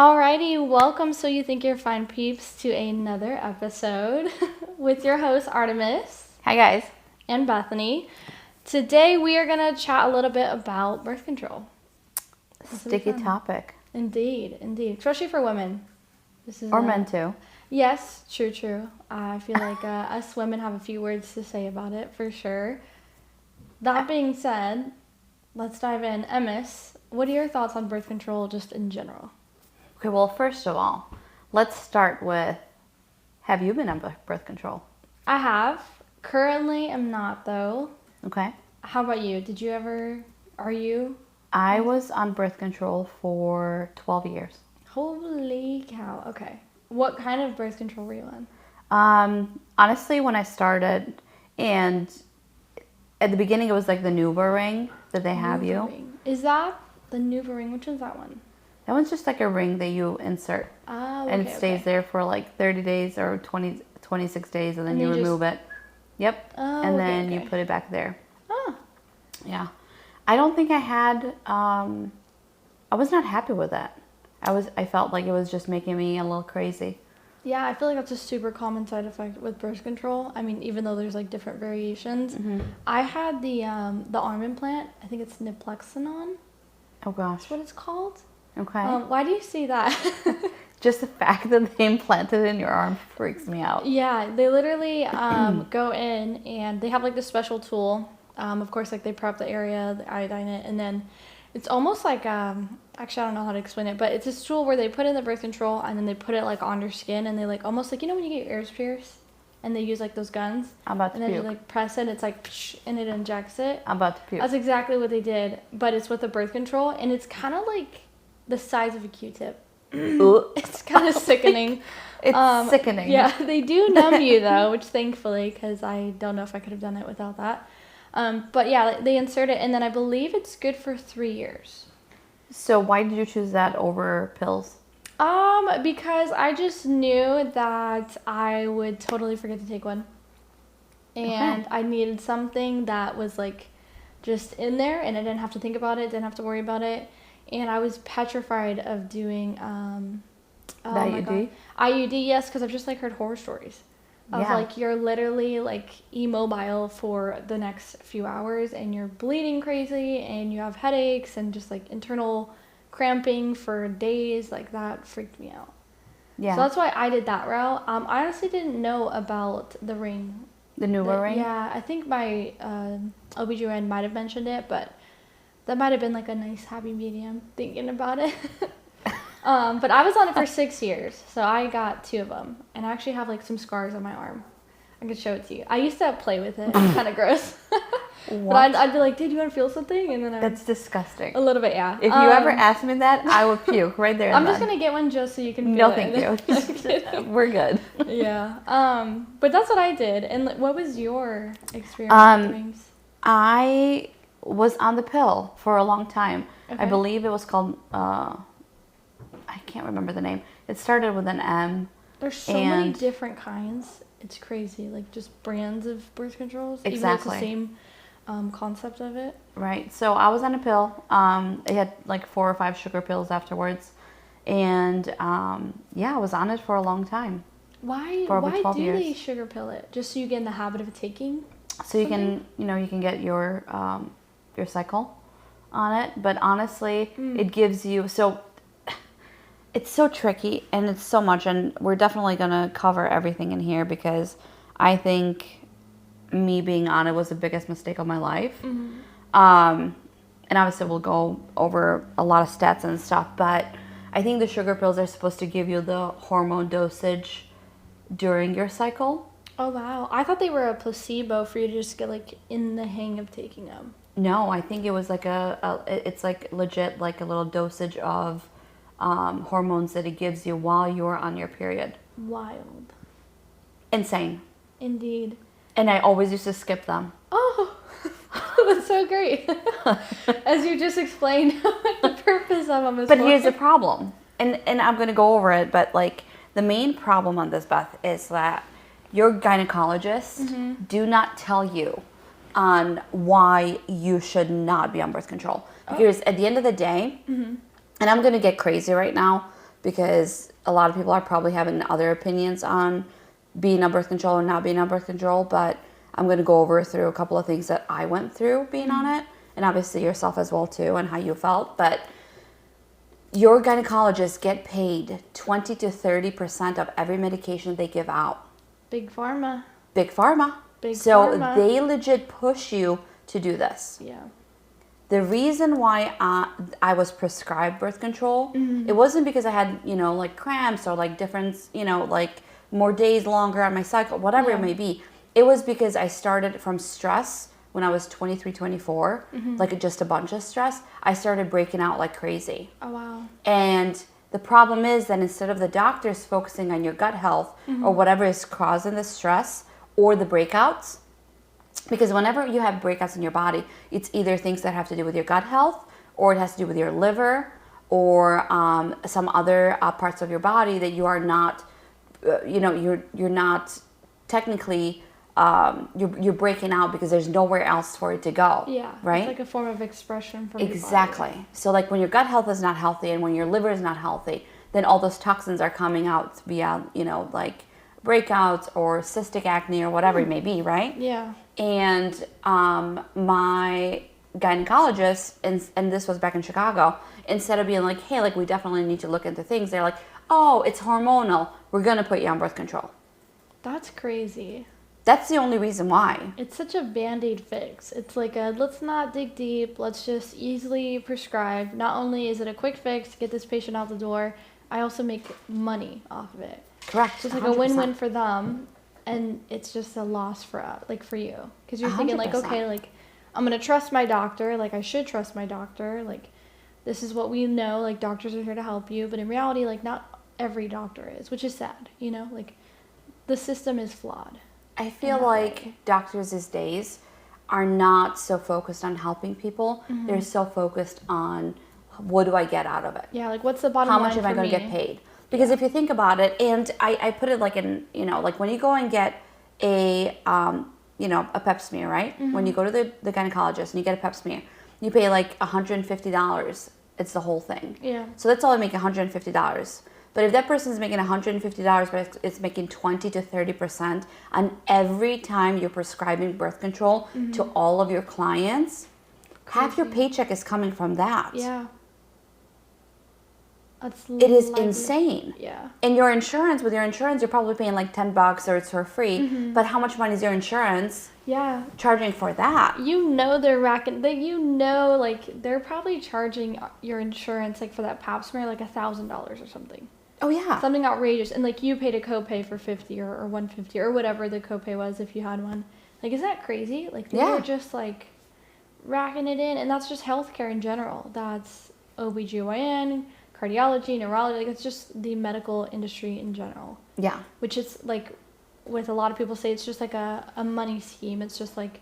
Alrighty, welcome So You Think You're Fine peeps to another episode with your host Artemis. Hi guys. And Bethany. Today we are going to chat a little bit about birth control. Sticky topic. Indeed. Especially for women. Or men too. Yes, true. I feel like us women have a few words to say about it for sure. That being said, let's dive in. Emis, what are your thoughts on birth control just in general? Okay, well, first of all, let's start with, have you been on birth control? I have. Currently, I'm not, though. Okay. How about you? Are you? I was on birth control for 12 years. Holy cow. Okay. What kind of birth control were you on? Honestly, when I started, and at the beginning it was like the Nuva ring that they have you. Ring. Is that the Nuva ring? Which one's that one? That one's just like a ring that you insert. Oh, okay, and it stays there for like 30 days or 26 days, and then you remove it. Yep. Oh, and then you put it back there. Oh. Yeah. I don't think I had, I was not happy with that. I felt like it was just making me a little crazy. Yeah, I feel like that's a super common side effect with birth control. I mean, even though there's like different variations. Mm-hmm. I had the arm implant. I think it's Niplexanon. Oh gosh. That's what it's called. Okay. Why do you say that? Just the fact that they implanted it in your arm freaks me out. Yeah, they literally go in and they have like this special tool. Of course, like they prep the area, they iodine it, and then it's almost like actually I don't know how to explain it, but it's this tool where they put in the birth control and then they put it like on your skin and they like almost like, you know when you get your ears pierced and they use like those guns. I'm about to and then puke. you like press it, it's like psh, and it injects it. I'm about to puke. That's exactly what they did, but it's with the birth control and it's kind of like the size of a Q-tip. It's kind of sickening. It's sickening. Yeah, they do numb you though, which thankfully, because I don't know if I could have done it without that. But yeah, they insert it, and then I believe it's good for 3 years. So why did you choose that over pills? Because I just knew that I would totally forget to take one, and I needed something that was like just in there, and I didn't have to think about it, didn't have to worry about it. And I was petrified of doing the IUD? IUD, yes, because I've just like heard horror stories of like you're literally like immobile for the next few hours and you're bleeding crazy and you have headaches and just like internal cramping for days. Like that freaked me out. Yeah. So that's why I did that route. I honestly didn't know about the ring. The Nuva ring? Yeah, I think my OB/GYN might have mentioned it, but that might have been like a nice happy medium thinking about it. But I was on it for 6 years, so I got 2 of them. And I actually have like some scars on my arm. I could show it to you. I used to play with it. It's kind of gross. But I'd be like, dude, you want to feel something? And then That's disgusting. A little bit, yeah. If you ever ask me that, I would puke right there. I'm just going to get one just so you can feel no, it. thank you. We're good. Yeah. But that's what I did. And what was your experience with rings? I was on the pill for a long time. Okay. I believe it was called, I can't remember the name. It started with an M. There's so many different kinds. It's crazy. Like just brands of birth controls. Exactly. Even though it's the same concept of it. Right. So I was on a pill. It had like 4 or 5 sugar pills afterwards. And yeah, I was on it for a long time. Why do they sugar pill it? Just so you get in the habit of taking? So you can, you can get your cycle on it. But honestly, it gives you, so it's so tricky and it's so much, and we're definitely going to cover everything in here because I think me being on it was the biggest mistake of my life. Mm-hmm. And obviously we'll go over a lot of stats and stuff, but I think the sugar pills are supposed to give you the hormone dosage during your cycle. Oh, wow. I thought they were a placebo for you to just get like in the hang of taking them. No, I think it was like it's like legit like a little dosage of hormones that it gives you while you're on your period. Wild. Insane. Indeed. And I always used to skip them. Oh, that's so great. As you just explained what the purpose of them is. But here's the problem. And I'm going to go over it, but like the main problem on this, Beth, is that your gynecologists do not tell you on why you should not be on birth control. Because at the end of the day, and I'm going to get crazy right now, because a lot of people are probably having other opinions on being on birth control or not being on birth control, but I'm going to go over through a couple of things that I went through being on it, and obviously yourself as well too, and how you felt. But your gynecologists get paid 20 to 30% of every medication they give out. Big pharma. Big pharma. Big so pharma. They legit push you to do this. Yeah. The reason why I was prescribed birth control, it wasn't because I had, like cramps or like different, like more days longer on my cycle, whatever it may be. It was because I started from stress when I was 23, 24, like just a bunch of stress. I started breaking out like crazy. Oh, wow. And the problem is that instead of the doctors focusing on your gut health or whatever is causing the stress or the breakouts, because whenever you have breakouts in your body, it's either things that have to do with your gut health, or it has to do with your liver, or some other parts of your body that you are not, you're not technically, you're breaking out because there's nowhere else for it to go. Yeah. Right? It's like a form of expression from your body. Exactly. So like when your gut health is not healthy and when your liver is not healthy, then all those toxins are coming out via, like breakouts or cystic acne or whatever it may be, right? Yeah. And my gynecologist, and this was back in Chicago, instead of being like, hey, like we definitely need to look into things, they're like, oh, it's hormonal, we're going to put you on birth control. That's crazy. That's the only reason why. It's such a Band-Aid fix. It's like let's not dig deep. Let's just easily prescribe. Not only is it a quick fix to get this patient out the door, I also make money off of it. Correct. So it's like 100%. A win-win for them, and it's just a loss for us, like for you. Because you're thinking like, 100%. okay, like I'm going to trust my doctor. Like I should trust my doctor. Like this is what we know. Like doctors are here to help you. But in reality, like not every doctor is, which is sad. Like the system is flawed. I feel like doctors these days are not so focused on helping people. They're so focused on what do I get out of it? Yeah, like what's the bottom line? How much am I going to get paid? Because if you think about it, and I put it like in, like when you go and get a, a pap smear, right? When you go to the gynecologist and you get a pap smear, you pay like $150. It's the whole thing. Yeah. So that's all I make, $150. But if that person's making $150, but it's making 20 to 30% on every time you're prescribing birth control to all of your clients, half your paycheck is coming from that. Yeah. It is insane. Yeah. And with your insurance, you're probably paying like $10 or it's for free. But how much money is your insurance charging for that? They're racking. Like they're probably charging your insurance like for that pap smear like $1,000 or something. Oh yeah. Something outrageous, and like you paid a copay for $50 or $150 or whatever the copay was if you had one. Like, is that crazy? Like they're just like racking it in, and that's just healthcare in general. That's OBGYN, cardiology, neurology. Like it's just the medical industry in general. Yeah. Which is like, with a lot of people say it's just like a money scheme. It's just like,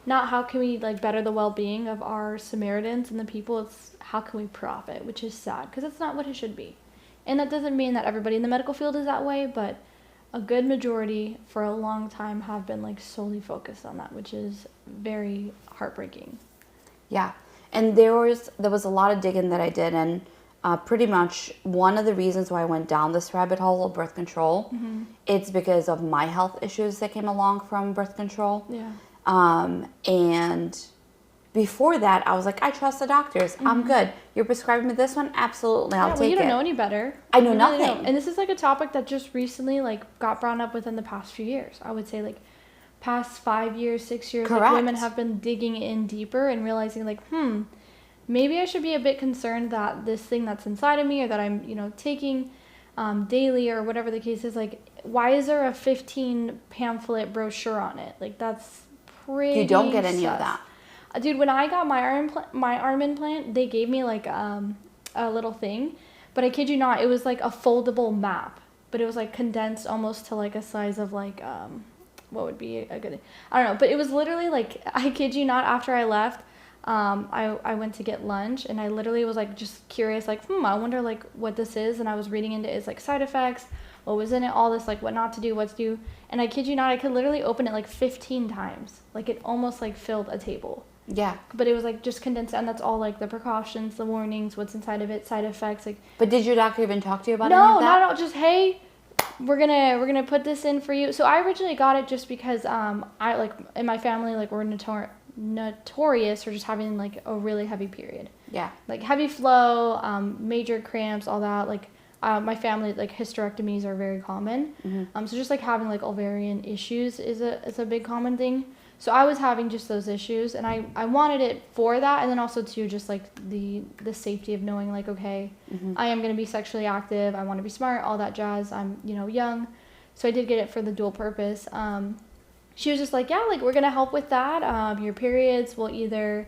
not how can we like better the well-being of our Samaritans and the people. It's how can we profit, which is sad because it's not what it should be. And that doesn't mean that everybody in the medical field is that way, but a good majority for a long time have been like solely focused on that, which is very heartbreaking. Yeah. And there was a lot of digging that I did, and pretty much one of the reasons why I went down this rabbit hole of birth control, it's because of my health issues that came along from birth control. Yeah. And before that, I was like, I trust the doctors. I'm good. You're prescribing me this one? Absolutely, I'll take it. You don't know any better. I know nothing. Really, and this is like a topic that just recently like got brought up within the past few years. I would say like past 5 years, 6 years, Correct. like women have been digging in deeper and realizing like, maybe I should be a bit concerned that this thing that's inside of me or that I'm, taking daily or whatever the case is, like, why is there a 15 pamphlet brochure on it? Like, that's pretty You don't get any sus. of that. Dude, when I got my arm implant, they gave me like a little thing, but I kid you not, it was like a foldable map, but it was like condensed almost to like a size of like, what would be a good, I don't know, but it was literally like, I kid you not, after I left, I went to get lunch and I literally was like just curious, like, I wonder like what this is, and I was reading into its like side effects, what was in it, all this like what not to do, what to do, and I kid you not, I could literally open it like 15 times, like it almost like filled a table. Yeah. But it was like just condensed, and that's all like the precautions, the warnings, what's inside of it, side effects. Like, But did your doctor even talk to you about no, any of that? not at all. Just, hey, we're gonna put this in for you. So I originally got it just because I like in my family, like, we're notorious for just having like a really heavy period. Yeah. Like heavy flow, major cramps, all that. Like my family, like, hysterectomies are very common. So just like having like ovarian issues is a big common thing. So I was having just those issues, and I wanted it for that, and then also too just like the safety of knowing, like, okay, I am going to be sexually active, I want to be smart, all that jazz. I'm, you know, young, so I did get it for the dual purpose. She was just like, yeah, like, we're going to help with that. Your periods will either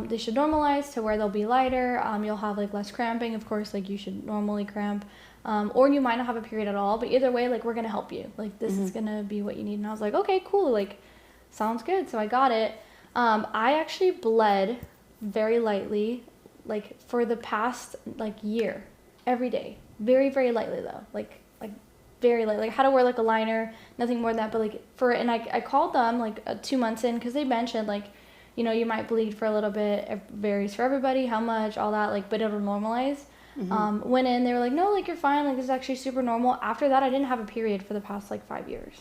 they should normalize to where they'll be lighter. You'll have like less cramping, of course, like you should normally cramp, or you might not have a period at all, but either way, like, we're going to help you, like, this is going to be what you need. And I was like, okay, cool, like, sounds good. So I got it. I actually bled very lightly, like, for the past like year, every day. Very, very lightly though. Like very light. Like, I had to wear like a liner, nothing more than that. But like and I called them like 2 months in, because they mentioned, like, you know, you might bleed for a little bit. It varies for everybody, how much, all that, like, but it'll normalize. Went in, they were like, no, like, you're fine. Like, this is actually super normal. After that, I didn't have a period for the past like 5 years.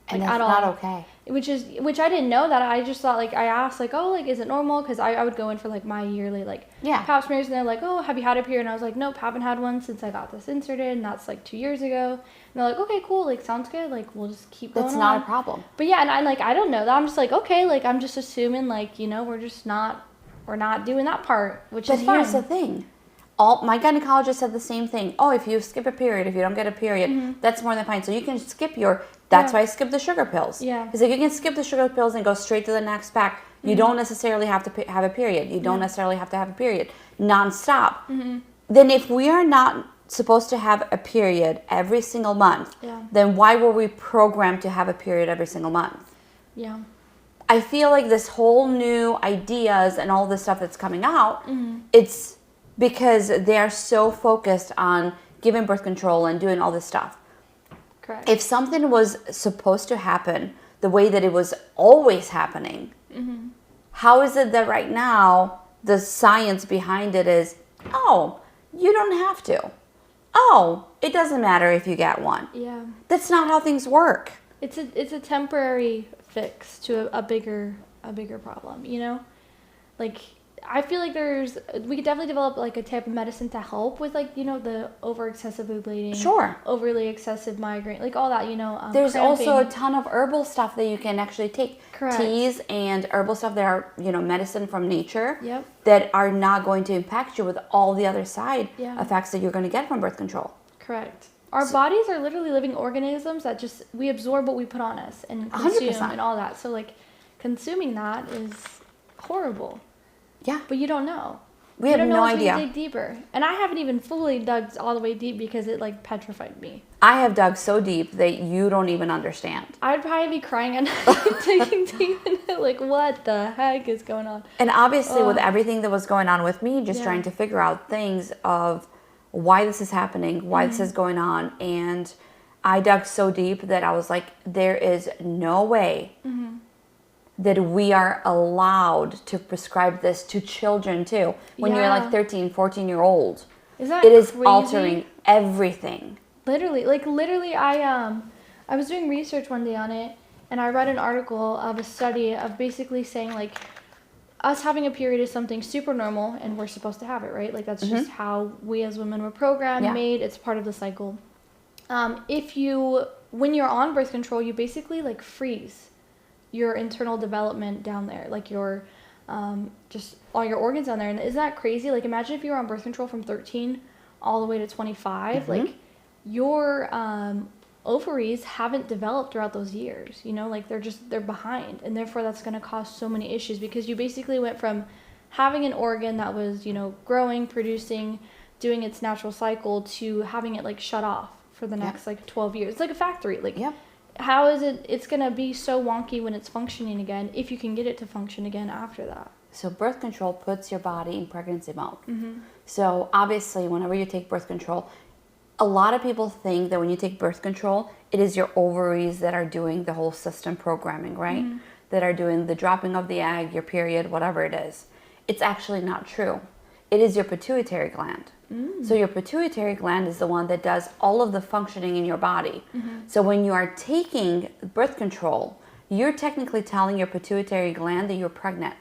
And like, that's at all. not okay. Which I didn't know that. I just thought, like, I asked, like, oh, like, is it normal? Because I would go in for like my yearly like pap smears, and they're like, oh, have you had a period? And I was like, nope, haven't had one since I got this inserted, and that's like 2 years ago. And they're like, okay, cool, like, sounds good, like, we'll just keep going on. That's not a problem. But yeah, and I don't know that. I'm just like, okay, like, I'm just assuming, like, you know, we're not doing that part, which is fine. But here's the thing. My gynecologist said the same thing. Oh, if you skip a period, if you don't get a period, that's more than fine. So you can skip that's why I skipped the sugar pills. Yeah. Because if you can skip the sugar pills and go straight to the next pack, you don't necessarily have to have a period. You don't necessarily have to have a period nonstop. Then if we are not supposed to have a period every single month, then why were we programmed to have a period every single month? Yeah. I feel like this whole new ideas and all this stuff that's coming out, it's because they are so focused on giving birth control and doing all this stuff. Correct. If something was supposed to happen the way that it was always happening, how is it that right now the science behind it is, oh, you don't have to. Oh, it doesn't matter if you get one. Yeah. That's not how things work. It's a temporary fix to a bigger problem, you know? Like, I feel like we could definitely develop like a type of medicine to help with, like, you know, the over excessively bleeding, overly excessive migraine, like all that, you know. There's cramping. also a ton of herbal stuff that you can actually take. Correct. Teas and herbal stuff that are, you know, medicine from nature. Yep. That are not going to impact you with all the other side effects that you're going to get from birth control. Correct. Our bodies are literally living organisms that just, we absorb what we put on us and consume 100%. and all that. So, like, consuming that is horrible. Yeah. But you don't know. We have no idea. We dig deeper. And I haven't even fully dug all the way deep because it, like, petrified me. I have dug so deep that you don't even understand. I'd probably be crying at night, digging deep in it, like, what the heck is going on? And obviously with everything that was going on with me, just trying to figure out things of why this is happening, why this is going on. And I dug so deep that I was like, there is no way that we are allowed to prescribe this to children too. When you're like 13, 14-year-old. Is that It is crazy? altering everything. Literally, I was doing research one day on it, and I read an article of a study of basically saying, like, us having a period is something super normal, and we're supposed to have it, right? Like, that's just how we as women were programmed, made. It's part of the cycle. When you're on birth control, you basically, like, freeze your internal development down there, like your just all your organs down there. And isn't that crazy? Like, imagine if you were on birth control from 13 all the way to 25, like, your ovaries haven't developed throughout those years, you know, like, they're behind, and therefore that's going to cause so many issues, because you basically went from having an organ that was, you know, growing, producing, doing its natural cycle, to having it, like, shut off for the next like 12 years. It's like a factory. Like, how is it's going to be so wonky when it's functioning again, if you can get it to function again after that? So birth control puts your body in pregnancy mode. So obviously, whenever you take birth control, a lot of people think that when you take birth control, it is your ovaries that are doing the whole system programming, right? that are doing the dropping of the egg, your period, whatever it is. It's actually not true. It is your pituitary gland. So your pituitary gland is the one that does all of the functioning in your body. So when you are taking birth control, you're technically telling your pituitary gland that you're pregnant.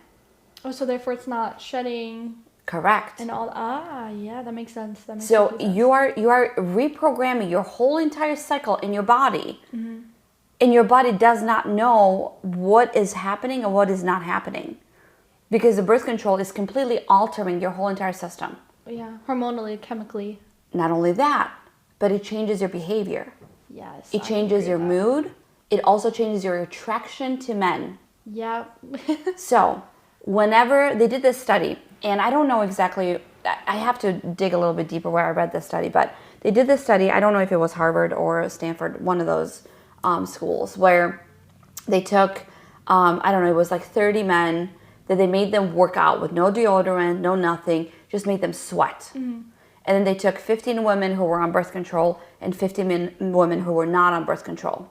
Oh, so therefore it's not shedding. Correct. And all. Yeah, that makes sense. That makes So complete sense. you are reprogramming your whole entire cycle in your body, and your body does not know what is happening and what is not happening, because the birth control is completely altering your whole entire system. Yeah, hormonally, chemically. Not only that, but it changes your behavior. Yes. It changes your mood. It also changes your attraction to men. Yeah. So whenever they did this study, and I don't know exactly, I have to dig a little bit deeper where I read this study, but they did this study, I don't know if it was Harvard or Stanford, one of those schools, where they took, I don't know, it was like 30 men that they made them work out with no deodorant, no nothing, just made them sweat. And then they took 15 women who were on birth control and 15 women who were not on birth control.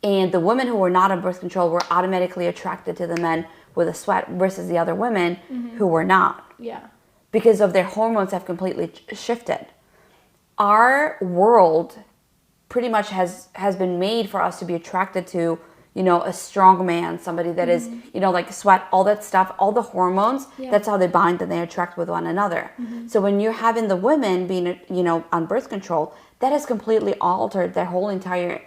And the women who were not on birth control were automatically attracted to the men with a sweat versus the other women who were not. Yeah. Because of their hormones have completely shifted. Our world pretty much has been made for us to be attracted to, you know, a strong man, somebody that is, you know, like sweat, all that stuff, all the hormones, that's how they bind and they attract with one another. So when you're having the women being, you know, on birth control, that has completely altered their whole entire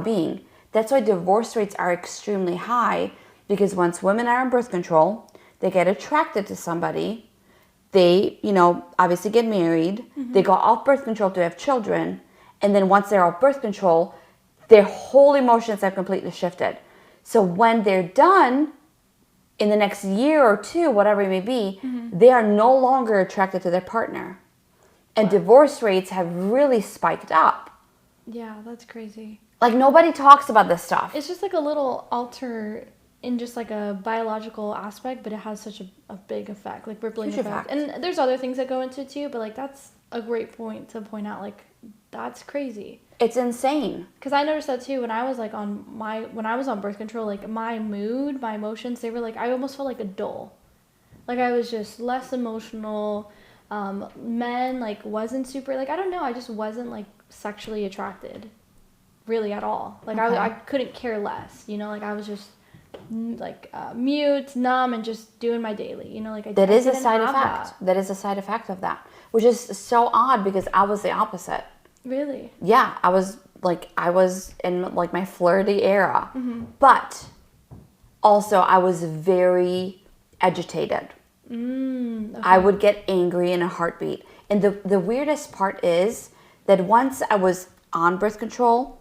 being. That's why divorce rates are extremely high, because once women are on birth control, they get attracted to somebody, they, you know, obviously get married, they go off birth control to have children, and then once they're off birth control, their whole emotions have completely shifted. So when they're done, in the next year or two, whatever it may be, they are no longer attracted to their partner. And divorce rates have really spiked up. Yeah, that's crazy. Like, nobody talks about this stuff. It's just like a little alter in just like a biological aspect, but it has such a big effect, like rippling Huge effect. effect. And there's other things that go into it too, but like that's a great point to point out. Like, that's crazy. It's insane. Because I noticed that too when I was like when I was on birth control, like my mood, my emotions, they were like, I almost felt like a dull. Like I was just less emotional. Men like wasn't super, like I don't know, I just wasn't like sexually attracted really at all. Like I couldn't care less, you know, like I was just like mute, numb, and just doing my daily, you know, like That is a side effect. That is a side effect of that, which is so odd because I was the opposite. Really? Yeah, I was in like my flirty era, but also I was very agitated. Okay. I would get angry in a heartbeat. And the weirdest part is that once I was on birth control,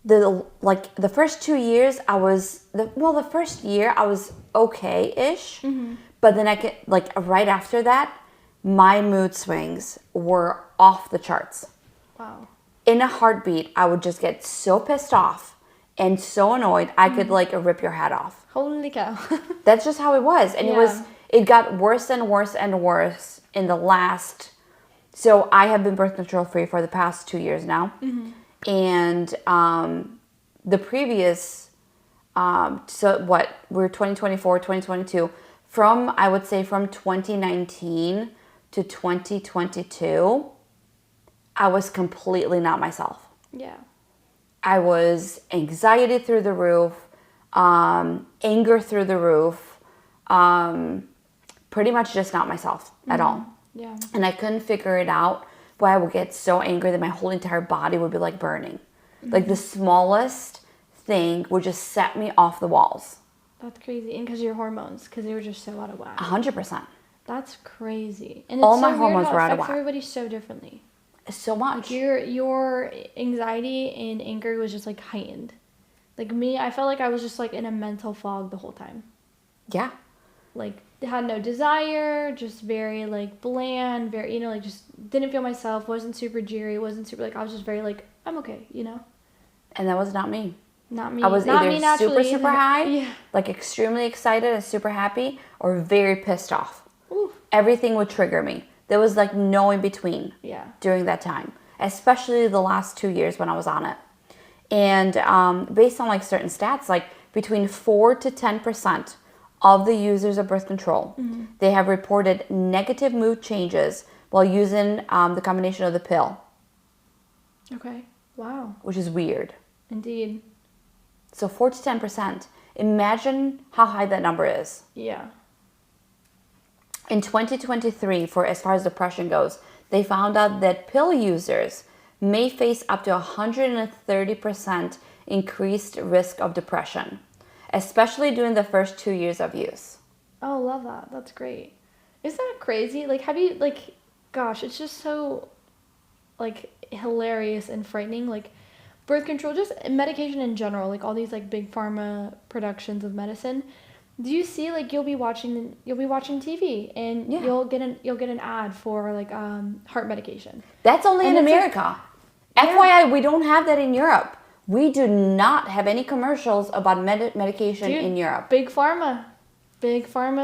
the first 2 years the first year I was okay-ish, but then right after that, my mood swings were off the charts. Wow. In a heartbeat, I would just get so pissed off and so annoyed, I could like rip your head off. Holy cow. That's just how it was. And Yeah. it got worse and worse and worse in the last, so I have been birth control free for the past 2 years now. And the previous, we're 2024, 2022, I would say from 2019 to 2022, I was completely not myself. Yeah. I was anxiety through the roof, anger through the roof, pretty much just not myself at all. Yeah. And I couldn't figure it out why I would get so angry that my whole entire body would be like burning. Like the smallest thing would just set me off the walls. That's crazy. And because your hormones, because they were just so out of whack. 100%. That's crazy. And All it's my so hormones weird how were it out of affects whack. everybody so differently. So much. Like your anxiety and anger was just like heightened. Like me, I felt like I was just like in a mental fog the whole time. Yeah. Like had no desire, just very like bland, very, you know, like just didn't feel myself, wasn't super jeery, wasn't super, like I was just very like, I'm okay, you know? And that was not me. Not me. I was not either me naturally, super high, yeah. like extremely excited and super happy, or very pissed off. Ooh. Everything would trigger me. There was like no in between. Yeah. During that time, especially the last 2 years when I was on it. And based on like certain stats, like between 4 to 10% of the users of birth control, they have reported negative mood changes while using the combination of the pill. Okay. Wow. Which is weird. Indeed. So 4 to 10%. Imagine how high that number is. Yeah. In 2023, for as far as depression goes, they found out that pill users may face up to 130% increased risk of depression, especially during the first 2 years of use. Oh, love that. That's great. Isn't that crazy? Like, have you, like, gosh, it's just so, like, hilarious and frightening. Like, birth control, just medication in general, like all these, like, big pharma productions of medicine. Do you see, like, you'll be watching TV and you'll get an ad for, like, heart medication. That's only in America. Like, FYI, we don't have that in Europe. We do not have any commercials about medication in Europe. Big pharma in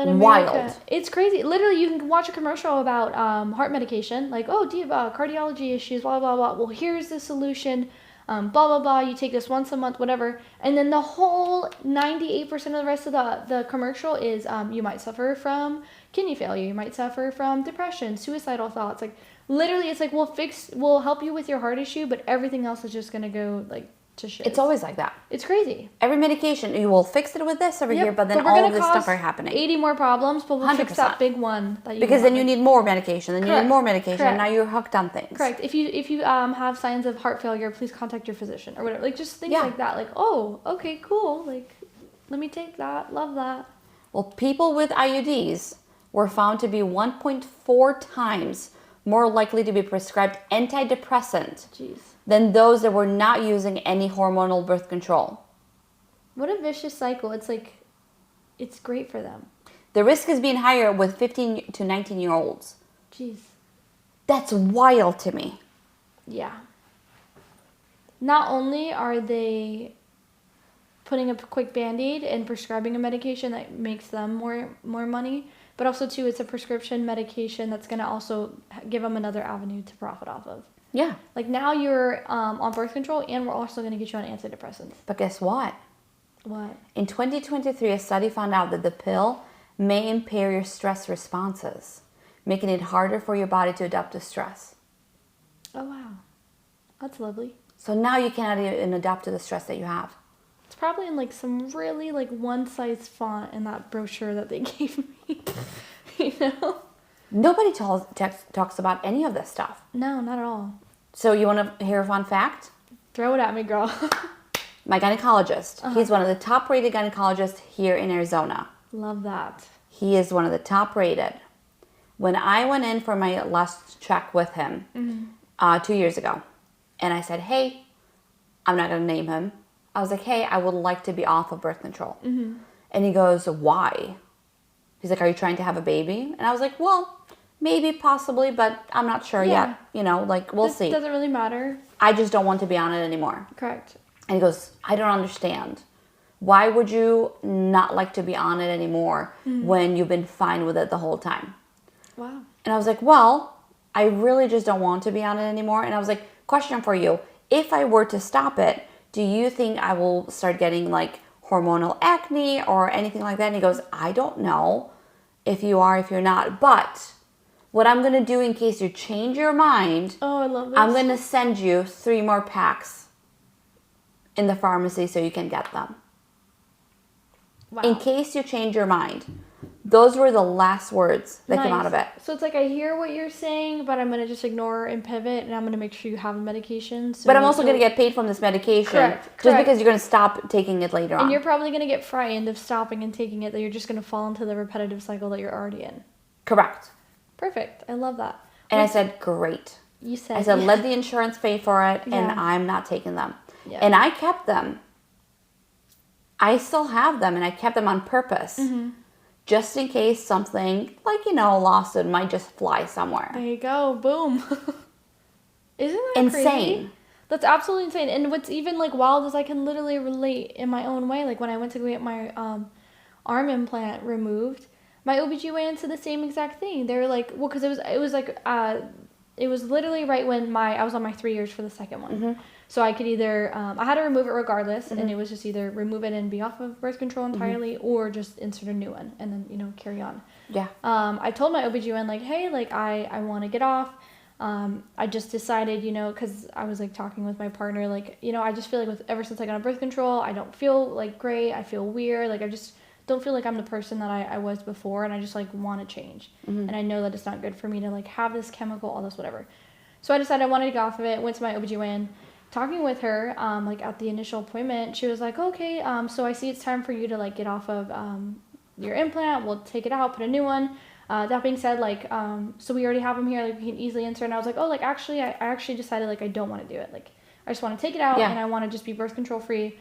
America. Wild. It's crazy. Literally, you can watch a commercial about heart medication, like, oh, do you have cardiology issues, blah, blah, blah. Well, here's the solution. Blah, blah, blah, you take this once a month, whatever. And then the whole 98% of the rest of the commercial is you might suffer from kidney failure. You might suffer from depression, suicidal thoughts. Like, literally, it's like, we'll help you with your heart issue, but everything else is just going to go, like, to shit. It's always like that. It's crazy. Every medication, you will fix it with this over here, but then all of this stuff are happening. 80 more problems, but we'll 100%. Fix that big one that you because then you need more medication, then you need more medication, Correct. and now you're hooked on things. Correct. If you have signs of heart failure, please contact your physician or whatever. Like, just things like that. Like, oh, okay, cool. Like, let me take that. Love that. Well, people with IUDs were found to be 1.4 times more likely to be prescribed antidepressant than those that were not using any hormonal birth control. What a vicious cycle. It's like, it's great for them. The risk is being higher with 15 to 19-year-olds. Jeez. That's wild to me. Yeah. Not only are they putting a quick Band-Aid and prescribing a medication that makes them more money, but also, too, it's a prescription medication that's going to also give them another avenue to profit off of. Yeah. Like, now you're on birth control, and we're also going to get you on antidepressants. But guess what? What? In 2023, a study found out that the pill may impair your stress responses, making it harder for your body to adapt to stress. Oh, wow. That's lovely. So now you cannot even adapt to the stress that you have. It's probably in, like, some really, like, one-size font in that brochure that they gave me. You know? Nobody talks about any of this stuff. No, not at all. So you want to hear a fun fact? Throw it at me, girl. My gynecologist. He's one of the top-rated gynecologists here in Arizona. Love that. He is one of the top-rated. When I went in for my last check with him 2 years ago, and I said, hey, I'm not going to name him. I was like, hey, I would like to be off of birth control. And he goes, why? He's like, are you trying to have a baby? And I was like, well, maybe, possibly, but I'm not sure yet. You know, like, we'll see. It doesn't really matter. I just don't want to be on it anymore. Correct. And he goes, I don't understand. Why would you not like to be on it anymore when you've been fine with it the whole time? Wow. And I was like, well, I really just don't want to be on it anymore. And I was like, question for you. If I were to stop it, do you think I will start getting, like, hormonal acne or anything like that? And he goes, I don't know if you are, if you're not. But what I'm going to do in case you change your mind, oh, I love this. I'm going to send you 3 more packs in the pharmacy so you can get them. Wow. In case you change your mind. Those were the last words that came out of it. So it's like, I hear what you're saying, but I'm going to just ignore and pivot, and I'm going to make sure you have a medication. So but I'm also going to get paid from this medication. Correct. Just because you're going to stop taking it later on. And you're probably going to get frightened of stopping and taking it, that you're just going to fall into the repetitive cycle that you're already in. Correct. Perfect. I love that. And I said, great. You said, I said, let the insurance pay for it, and I'm not taking them. Yeah. And I kept them. I still have them, and I kept them on purpose. Just in case something, like, you know, a lawsuit might just fly somewhere. There you go. Boom. Isn't that insane? Crazy? That's absolutely insane. And what's even, like, wild is I can literally relate in my own way. Like, when I went to go get my arm implant removed, my OBGYN said the same exact thing. They were like, well, because it was like it was literally right when I was on my 3 years for the second one. Mm-hmm. So I could either, I had to remove it regardless, and it was just either remove it and be off of birth control entirely, or just insert a new one and then, you know, carry on. Yeah. I told my OBGYN, like, hey, like, I want to get off. I just decided, you know, because I was, like, talking with my partner, like, you know, I just feel like ever since I got on birth control, I don't feel, like, great. I feel weird. Like, I just don't feel like I'm the person that I was before, and I just, like, want to change. And I know that it's not good for me to, like, have this chemical, all this, whatever. So I decided I wanted to get off of it, went to my OBGYN. Talking with her, like, at the initial appointment, she was like, okay, so I see it's time for you to, like, get off of your implant. We'll take it out, put a new one. That being said, like, so we already have them here, like, we can easily insert. And I was like, oh, like, actually, I actually decided, like, I don't want to do it. Like, I just want to take it out, and I want to just be birth control free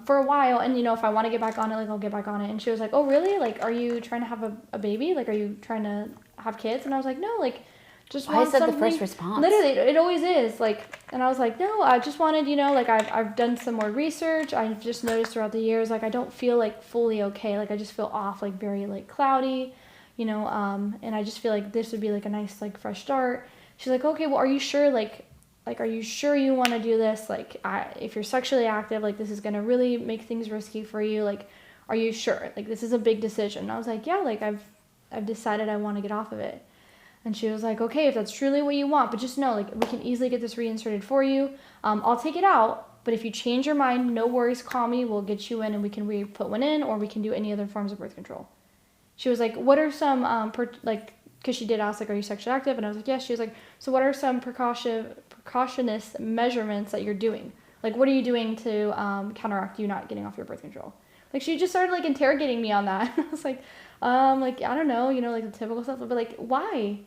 for a while. And, you know, if I want to get back on it, like, I'll get back on it. And she was like, oh, really? Like, are you trying to have a baby? Like, are you trying to have kids? And I was like, no, like, just why is that the first response? Literally, it always is. Like, and I was like, no, I just wanted, you know, like, I've done some more research. I've just noticed throughout the years, like, I don't feel, like, fully okay. Like, I just feel off, like, very, like, cloudy, you know, and I just feel like this would be, like, a nice, like, fresh start. She's like, okay, well, are you sure, like, are you sure you want to do this? Like, if you're sexually active, like, this is going to really make things risky for you. Like, are you sure? Like, this is a big decision. And I was like, yeah, like, I've decided I want to get off of it. And she was like, okay, if that's truly what you want, but just know, like, we can easily get this reinserted for you. I'll take it out, but if you change your mind, no worries, call me. We'll get you in, and we can put one in, or we can do any other forms of birth control. She was like, what are some, because she did ask, like, are you sexually active? And I was like, yes. She was like, so what are some precautionist measurements that you're doing? Like, what are you doing to counteract you not getting off your birth control? Like, she just started, like, interrogating me on that. I was like, I don't know, you know, like, the typical stuff. But, like, why?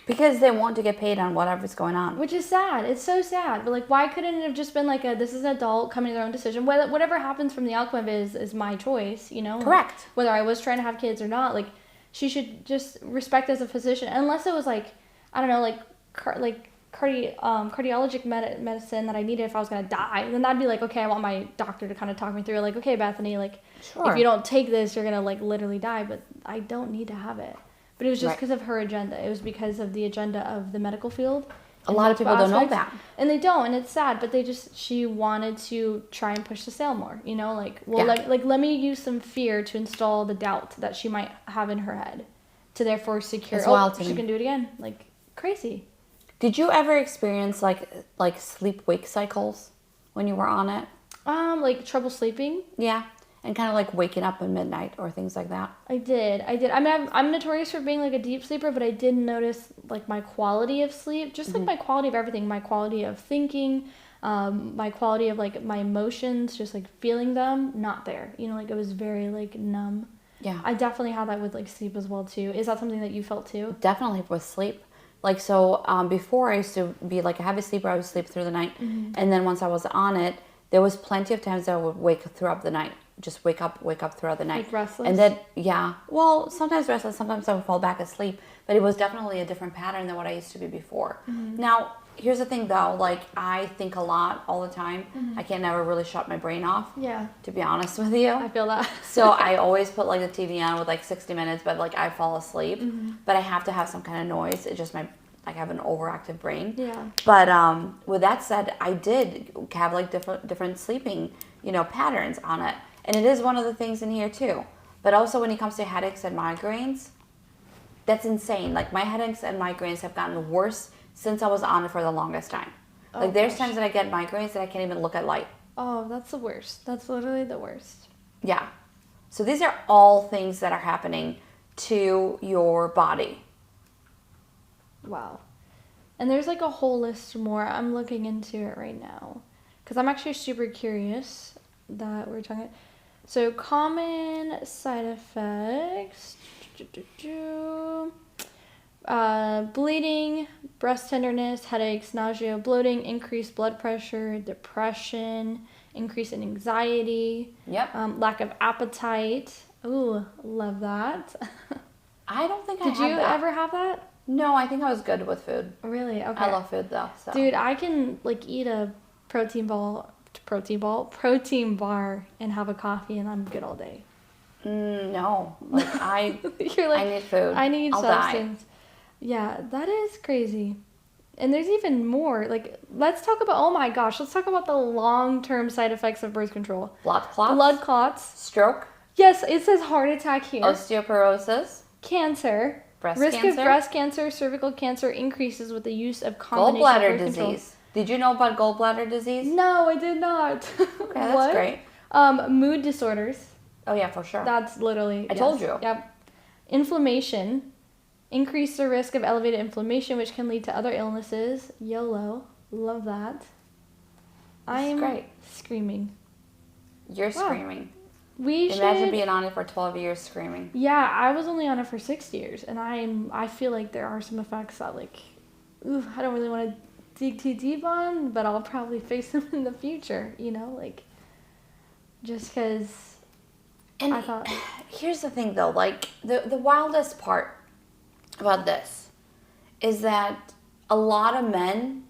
Because they want to get paid on whatever's going on. Which is sad. It's so sad. But, like, why couldn't it have just been, like, this is an adult coming to their own decision? Whatever happens from the outcome is my choice, you know? Correct. Like, whether I was trying to have kids or not, like, she should just respect as a physician. Unless it was, like, I don't know, like cardiologic medicine that I needed if I was going to die. Then that'd be, like, okay, I want my doctor to kind of talk me through. Like, okay, Bethany, like, if you don't take this, you're going to, like, literally die. But I don't need to have it. But it was just because of her agenda. It was because of the agenda of the medical field. A lot of people don't know that. And they don't, and it's sad, but she wanted to try and push the sale more, you know, like, well, let me use some fear to install the doubt that she might have in her head to therefore secure, she can do it again. Like, crazy. Did you ever experience, like sleep-wake cycles when you were on it? Like, trouble sleeping? Yeah. And kind of like waking up at midnight or things like that. I did. I mean, I'm notorious for being, like, a deep sleeper, but I did notice, like, my quality of sleep, just like my quality of everything, my quality of thinking, my quality of, like, my emotions, just, like, feeling them, not there. You know, like, it was very, like, numb. Yeah. I definitely had that with, like, sleep as well, too. Is that something that you felt, too? Definitely with sleep. Like, so before I used to be, like, a heavy sleeper, I would sleep through the night. And then once I was on it, there was plenty of times that I would wake throughout the night. Just wake up throughout the night. Like restless? And then, yeah. Well, sometimes restless, sometimes I would fall back asleep. But it was definitely a different pattern than what I used to be before. Now, here's the thing, though. Like, I think a lot all the time. I can't never really shut my brain off. Yeah. To be honest with you. I feel that. So I always put, like, the TV on with, like, 60 minutes. But, like, I fall asleep. But I have to have some kind of noise. It's just I have an overactive brain. Yeah. But with that said, I did have, like, different sleeping, you know, patterns on it. And it is one of the things in here, too. But also when it comes to headaches and migraines, that's insane. Like, my headaches and migraines have gotten worse since I was on it for the longest time. Like, there's times that I get migraines that I can't even look at light. Oh, that's the worst. That's literally the worst. Yeah. So these are all things that are happening to your body. Wow. And there's, like, a whole list more. I'm looking into it right now. Because I'm actually super curious that we're talking. So, common side effects. Bleeding, breast tenderness, headaches, nausea, bloating, increased blood pressure, depression, increase in anxiety. Yep. Lack of appetite. Ooh, love that. I don't think I had that. Did you ever have that? No, I think I was good with food. Really? Okay. I love food, though. So. Dude, I can, like, eat a protein bar and have a coffee and I'm good all day. No, like, You're like, I need food. I need I'll substance. Die. Yeah, that is crazy. And there's even more. Like, let's talk about the long-term side effects of birth control. Blood clots? Blood clots. Stroke? Yes, it says heart attack here. Osteoporosis? Cancer. Risk of breast cancer, cervical cancer increases with the use of combination gallbladder birth disease. Control. Did you know about gallbladder disease? No, I did not. Okay, that's great. Mood disorders. Oh yeah, for sure. That's literally. I told you. Yep. Inflammation. Increase the risk of elevated inflammation, which can lead to other illnesses. YOLO. Love that. I'm great. Screaming. You're screaming. Imagine being on it for 12 years screaming. Yeah, I was only on it for 6 years, and I feel like there are some effects that, like, I don't really want to dig too deep on, but I'll probably face them in the future, you know, like, just because I thought. Here's the thing, though, like, the wildest part about this is that a lot of men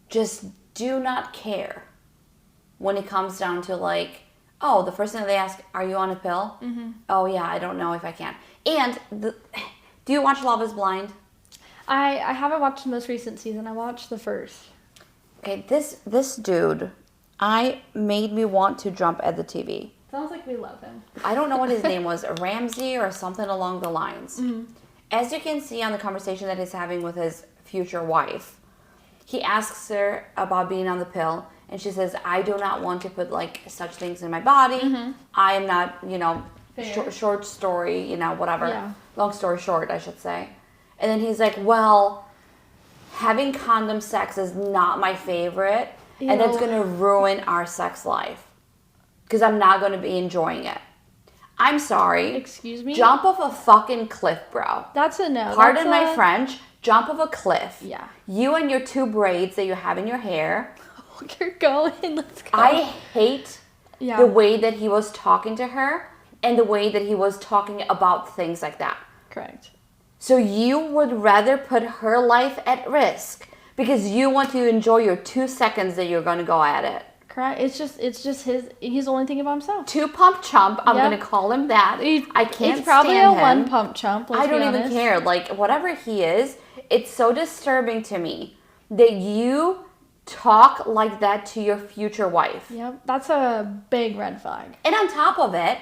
just do not care when it comes down to, like, oh, the first thing they ask, are you on a pill? Mm-hmm. Oh, yeah, I don't know if I can. And do you watch Love is Blind? I haven't watched the most recent season. I watched the first. Okay, this dude, made me want to jump at the TV. Sounds like we love him. I don't know what his name was, Ramsey or something along the lines. Mm-hmm. As you can see on the conversation that he's having with his future wife, he asks her about being on the pill. And she says, I do not want to put, like, such things in my body. Mm-hmm. I am not, short story, whatever. Yeah. Long story short, I should say. And then he's like, well, having condom sex is not my favorite. Ew. And that's going to ruin our sex life. Because I'm not going to be enjoying it. I'm sorry. Excuse me? Jump off a fucking cliff, bro. That's a no. Pardon my French. Jump off a cliff. Yeah. You and your 2 braids that you have in your hair. You're going. Let's go. I hate the way that he was talking to her and the way that he was talking about things like that. Correct. So you would rather put her life at risk because you want to enjoy your 2 seconds that you're going to go at it. Correct. It's just he's only thinking about himself. 2 pump chump. I'm going to call him that. I can't He's probably stand a him. 1 pump chump. I don't even care. Like, whatever he is, it's so disturbing to me that you talk like that to your future wife. Yep, that's a big red flag. And on top of it,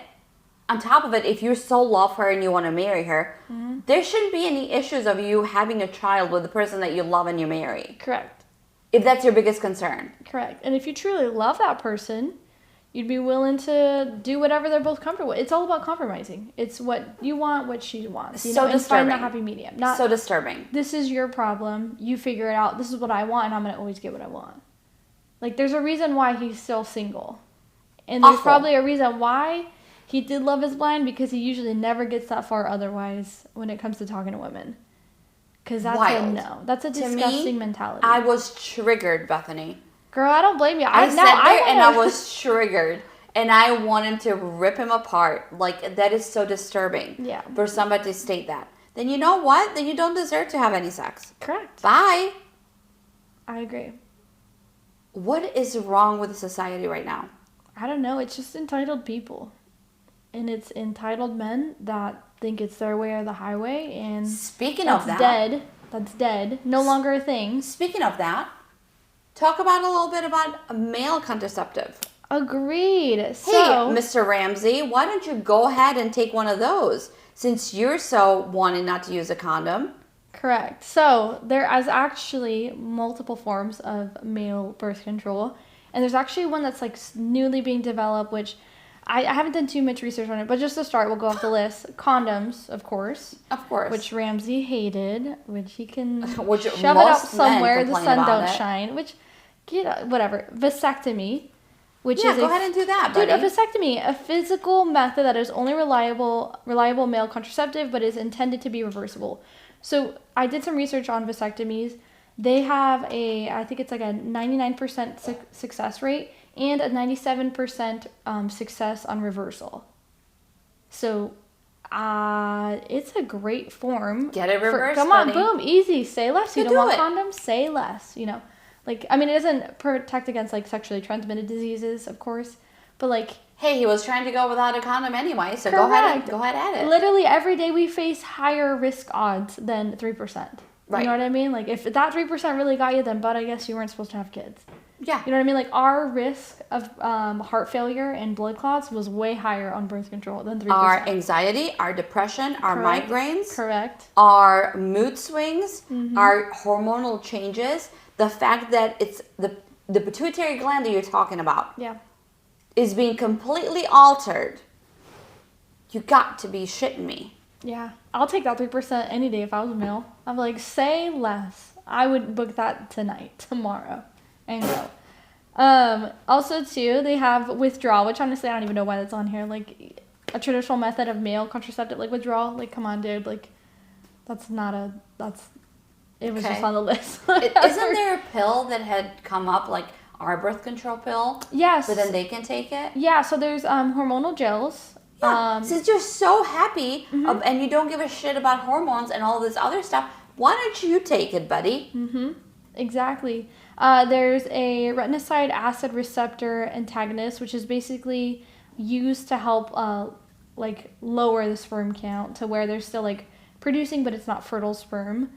if you so love her and you want to marry her, mm-hmm. there shouldn't be any issues of you having a child with the person that you love and you marry. Correct. If that's your biggest concern. Correct. And if you truly love that person, you'd be willing to do whatever they're both comfortable with. It's all about compromising. It's what you want, what she wants. So disturbing. And find that happy medium. Not, so disturbing. This is your problem. You figure it out. This is what I want, and I'm going to always get what I want. Like, there's a reason why he's still single. And there's probably a reason why he did Love is Blind, because he usually never gets that far otherwise when it comes to talking to women. Because that's a no. That's a disgusting mentality. I was triggered, Bethany. Girl, I don't blame you. I sat there and I was triggered. And I wanted to rip him apart. Like, that is so disturbing. Yeah. For somebody to state that. Then you know what? Then you don't deserve to have any sex. Correct. Bye. I agree. What is wrong with society right now? I don't know. It's just entitled people. And it's entitled men that think it's their way or the highway. And speaking of that. That's dead. No longer a thing. Speaking of that, talk about a little bit about a male contraceptive. Agreed. Hey, Mr. Ramsey, why don't you go ahead and take one of those since you're so wanting not to use a condom? Correct. So there is actually multiple forms of male birth control. And there's actually one that's like newly being developed, which I haven't done too much research on it. But just to start, we'll go off the list. Condoms, of course. Of course. Which Ramsey hated, which he can shove it most up somewhere the sun don't it. shine. Which, whatever. Vasectomy. Which is go ahead and do that, buddy. Dude, a vasectomy, a physical method that is only reliable male contraceptive, but is intended to be reversible. So I did some research on vasectomies. They have I think it's like a 99% success rate and a 97% success on reversal. So it's a great form. Get it reversed, come on, buddy. boom, easy. Say less. You don't want condoms? Say less, Like, I mean, it doesn't protect against, like, sexually transmitted diseases, of course. But, like... Hey, he was trying to go without a condom anyway, so correct. go ahead at it. Literally, every day we face higher risk odds than 3%. Right. You know what I mean? Like, if that 3% really got you, then but I guess you weren't supposed to have kids. Yeah. You know what I mean? Like, our risk of heart failure and blood clots was way higher on birth control than 3%. Our anxiety, our depression, our Correct. migraines, Correct. our mood swings, our hormonal changes, the fact that it's the pituitary gland that you're talking about Yeah. is being completely altered. You got to be shitting me. Yeah. I'll take that 3% any day if I was a male. I'm like, say less. I would book that tonight, tomorrow, and go. Also, too, they have withdrawal, which honestly I don't even know why that's on here. Like, a traditional method of male contraceptive, like withdrawal. Like, come on, dude. Like, that's not a. That's. It was just on the list. Isn't there a pill that had come up, like our birth control pill? Yes. But then they can take it? Yeah, so there's hormonal gels. Yeah. Since you're so happy and you don't give a shit about hormones and all this other stuff, why don't you take it, buddy? Exactly. There's a retinoside acid receptor antagonist, which is basically used to help like lower the sperm count to where they're still like producing, but it's not fertile sperm.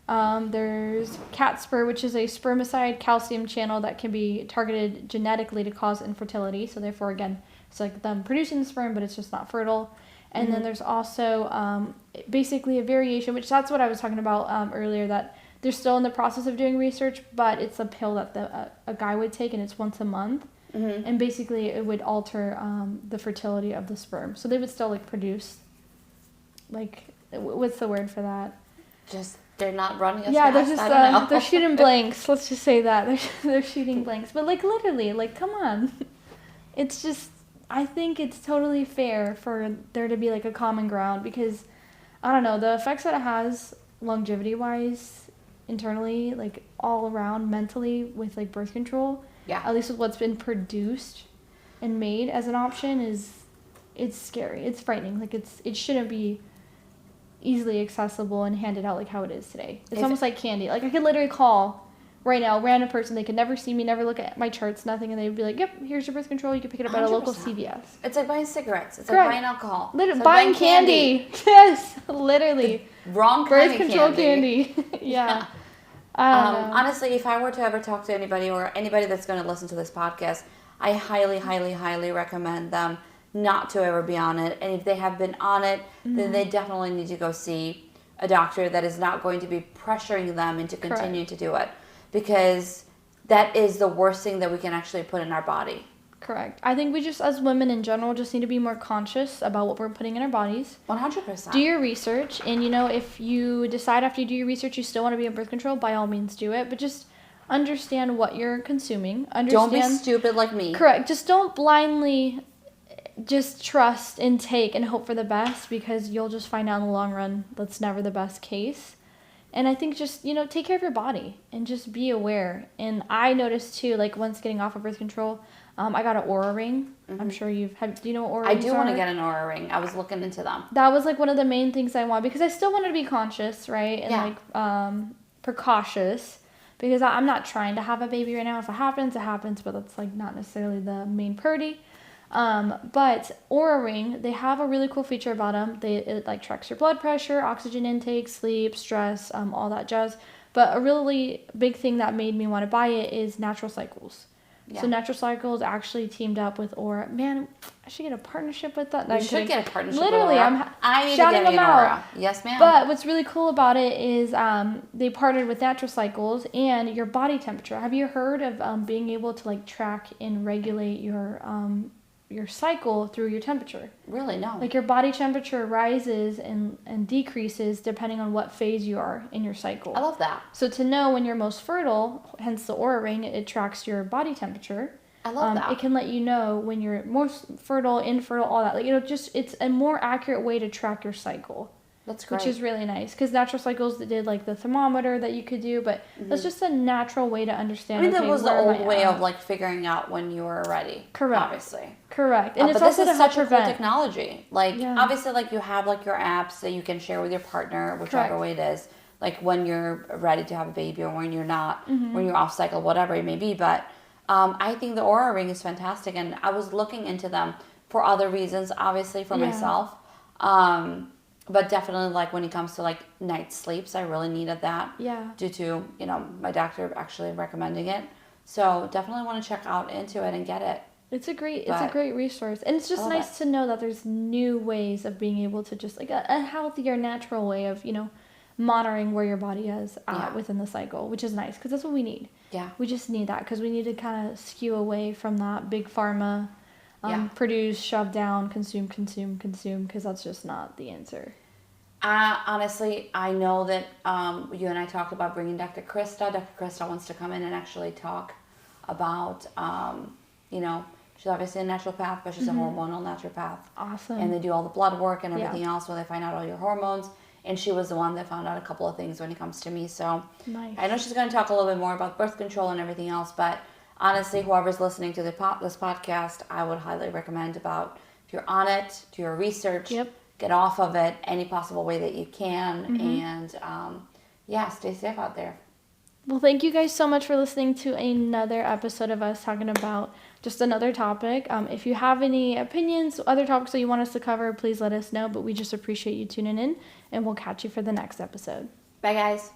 There's cat spur, which is a spermicide calcium channel that can be targeted genetically to cause infertility. So therefore, again, it's like them producing the sperm, but it's just not fertile. And then there's also basically a variation, which that's what I was talking about earlier, that they're still in the process of doing research, but it's a pill that a guy would take, and it's once a month. And basically it would alter the fertility of the sperm. So they would still like produce, like, what's the word for that? Just, they're not running as fast. They're just, they're shooting blanks. Let's just say that. They're shooting blanks. But like literally, like, come on. It's just, I think it's totally fair for there to be like a common ground, because I don't know, the effects that it has longevity wise, internally, like all around mentally with like birth control, at least with what's been produced and made as an option, it's scary. It's frightening. Like it shouldn't be easily accessible and handed out like how it is today. It's almost like candy. Like I could literally call right now, random person, they could never see me, never look at my charts, nothing, and they'd be like, yep, here's your birth control, you can pick it up at a local 100%. CVS. It's like buying cigarettes. It's like buying alcohol. Literally, like buying candy. Yes, literally. The wrong kind birth of control candy. Yeah. Honestly, if I were to ever talk to anybody or anybody that's going to listen to this podcast, I highly, highly, highly recommend them not to ever be on it. And if they have been on it, then they definitely need to go see a doctor that is not going to be pressuring them into continuing to do it. Because that is the worst thing that we can actually put in our body. Correct. I think we just, as women in general, just need to be more conscious about what we're putting in our bodies. 100%. Do your research. And, if you decide after you do your research you still want to be on birth control, by all means do it. But just understand what you're consuming. Don't be stupid like me. Correct. Just don't blindly just trust and take and hope for the best, because you'll just find out in the long run that's never the best case. And I think just, take care of your body and just be aware. And I noticed too, like once getting off of birth control, I got an Aura ring. I'm sure do you know what Aura rings are? I do want to get an Aura ring. I was looking into them. That was like one of the main things I wanted, because I still wanted to be conscious, right? And like precautious, because I'm not trying to have a baby right now. If it happens, it happens, but that's like not necessarily the main priority. But Aura Ring, they have a really cool feature about them. It like tracks your blood pressure, oxygen intake, sleep, stress, all that jazz. But a really big thing that made me want to buy it is Natural Cycles. Yeah. So Natural Cycles actually teamed up with Aura. Man, I should get a partnership with that. You should get a partnership Literally, with Aura. I need shouting to get them an out. Aura. Yes, ma'am. But what's really cool about it is they partnered with Natural Cycles and your body temperature. Have you heard of being able to like track and regulate your cycle through your temperature? Really? No. Like your body temperature rises and decreases depending on what phase you are in your cycle. I love that. So to know when you're most fertile, hence the Aura Ring, it tracks your body temperature. I love that. It can let you know when you're most fertile, infertile, all that. Like, it's a more accurate way to track your cycle. That's great. Which is really nice, because Natural Cycles did like the thermometer that you could do, but that's just a natural way to understand. That was the old way of like figuring out when you were ready. Correct. Obviously. Correct. And it's but also this is to help such a prevent. cool technology. Like obviously, like you have like your apps that you can share with your partner, whichever way it is. Like when you're ready to have a baby or when you're not, when you're off cycle, whatever it may be. But I think the Aura Ring is fantastic, and I was looking into them for other reasons, obviously for myself. But definitely, like, when it comes to, like, night sleeps, I really needed that. Yeah. Due to, my doctor actually recommending it. So definitely want to check out into it and get it. It's a great resource. And it's just nice to know that there's new ways of being able to just, like, a healthier, natural way of, monitoring where your body is at within the cycle, which is nice because that's what we need. Yeah. We just need that because we need to kind of skew away from that big pharma, produce, shove down, consume, because that's just not the answer. Honestly, I know that you and I talked about bringing Dr. Krista. Dr. Krista wants to come in and actually talk about, she's obviously a naturopath, but she's a hormonal naturopath. Awesome. And they do all the blood work and everything else where they find out all your hormones. And she was the one that found out a couple of things when it comes to me. So nice. I know she's going to talk a little bit more about birth control and everything else. But honestly, whoever's listening to this podcast, I would highly recommend about if you're on it, do your research. Yep. Get off of it any possible way that you can. And stay safe out there. Well, thank you guys so much for listening to another episode of us talking about just another topic. If you have any opinions, other topics that you want us to cover, please let us know. But we just appreciate you tuning in, and we'll catch you for the next episode. Bye, guys.